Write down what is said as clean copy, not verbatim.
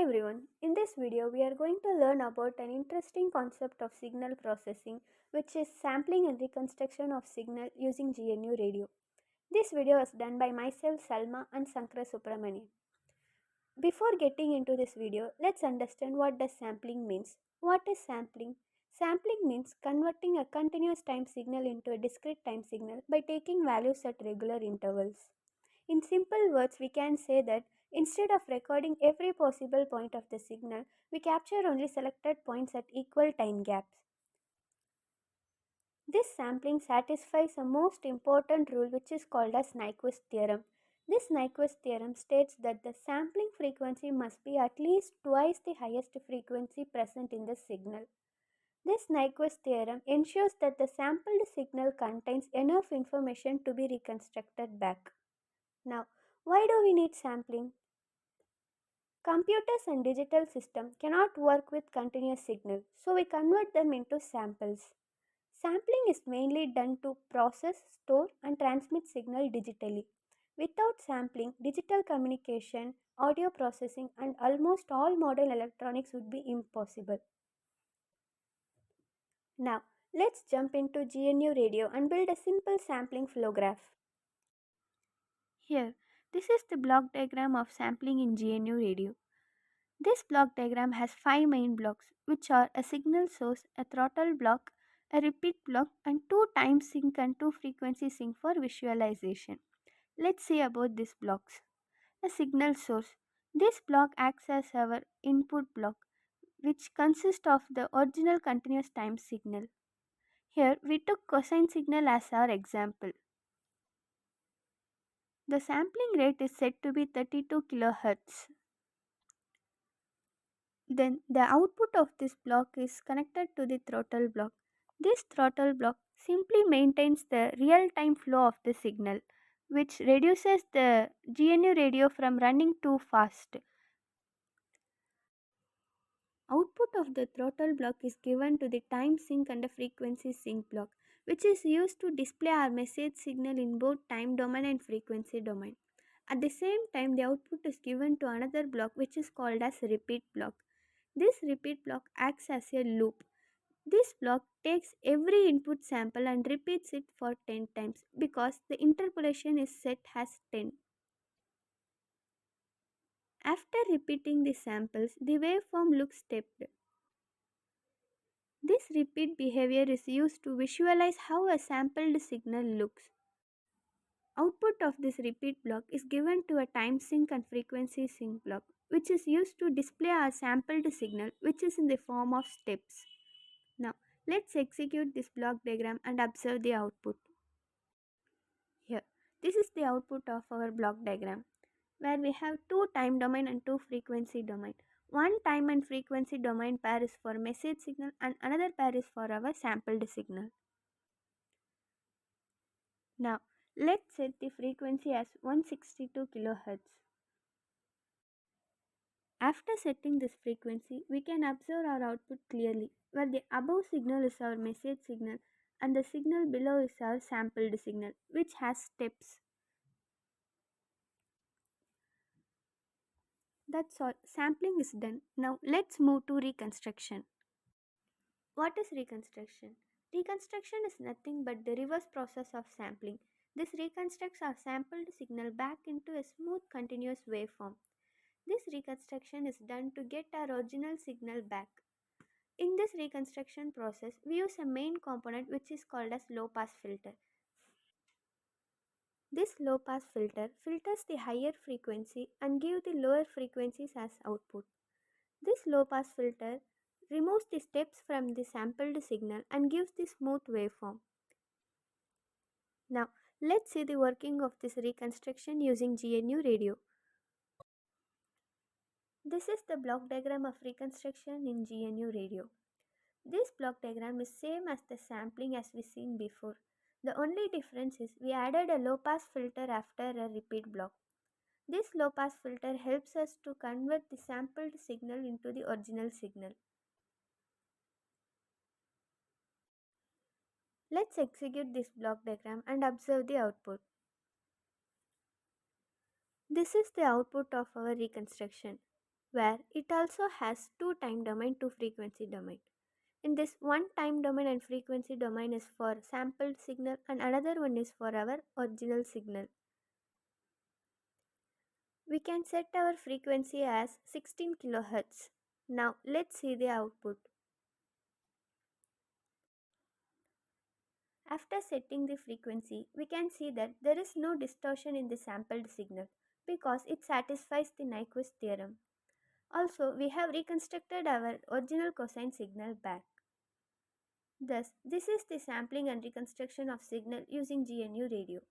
everyone. In this video, we are going to learn about an interesting concept of signal processing, which is sampling and reconstruction of signal using GNU Radio. This video was done by myself, Salma, and Sankara Subramanian. Before getting into this video, let's understand what does sampling means. What is sampling? Sampling means converting a continuous time signal into a discrete time signal by taking values at regular intervals. In simple words, we can say that instead of recording every possible point of the signal, we capture only selected points at equal time gaps. This sampling satisfies a most important rule which is called as Nyquist theorem. This Nyquist theorem states that the sampling frequency must be at least twice the highest frequency present in the signal. This Nyquist theorem ensures that the sampled signal contains enough information to be reconstructed back. Now, why do we need sampling? Computers and digital systems cannot work with continuous signal, so we convert them into samples. Sampling is mainly done to process, store, and transmit signal digitally. Without sampling, digital communication, audio processing, and almost all modern electronics would be impossible. Now, let's jump into GNU Radio and build a simple sampling flow graph. Here, this is the block diagram of sampling in GNU Radio. This block diagram has 5 main blocks, which are a signal source, a throttle block, a repeat block, and 2 time sink and 2 frequency sink for visualization. Let's see about these blocks. A signal source. This block acts as our input block, which consists of the original continuous time signal. Here we took cosine signal as our example. The sampling rate is said to be 32 kHz. Then the output of this block is connected to the throttle block. This throttle block simply maintains the real-time flow of the signal, which reduces the GNU radio from running too fast. Output of the throttle block is given to the time sink and the frequency sink block, which is used to display our message signal in both time domain and frequency domain. At the same time, the output is given to another block which is called as repeat block. This repeat block acts as a loop. This block takes every input sample and repeats it for 10 times because the interpolation is set as 10. After repeating the samples, the waveform looks stepped. This repeat behavior is used to visualize how a sampled signal looks. Output of this repeat block is given to a time sink and frequency sink block, which is used to display our sampled signal, which is in the form of steps. Now, let's execute this block diagram and observe the output. Here, this is the output of our block diagram, where we have 2 time domain and 2 frequency domain. One time and frequency domain pair is for message signal and another pair is for our sampled signal. Now, let's set the frequency as 162 kHz. After setting this frequency, we can observe our output clearly, where the above signal is our message signal and the signal below is our sampled signal, which has steps. That's all. Sampling is done. Now let's move to reconstruction. What is reconstruction? Reconstruction is nothing but the reverse process of sampling. This reconstructs our sampled signal back into a smooth continuous waveform. This reconstruction is done to get our original signal back. In this reconstruction process, we use a main component which is called as low pass filter. This low pass filter filters the higher frequency and gives the lower frequencies as output. This low pass filter removes the steps from the sampled signal and gives the smooth waveform. Now, let's see the working of this reconstruction using GNU Radio. This is the block diagram of reconstruction in GNU Radio. This block diagram is same as the sampling as we seen before. The only difference is we added a low pass filter after a repeat block. This low pass filter helps us to convert the sampled signal into the original signal. Let's execute this block diagram and observe the output. This is the output of our reconstruction. where it also has two time domain, two frequency domain. In this, one time domain and frequency domain is for sampled signal and another one is for our original signal. We can set our frequency as 16 kHz. Now let's see the output. After setting the frequency, we can see that there is no distortion in the sampled signal because it satisfies the Nyquist theorem. Also, we have reconstructed our original cosine signal back. Thus, this is the sampling and reconstruction of signal using GNU Radio.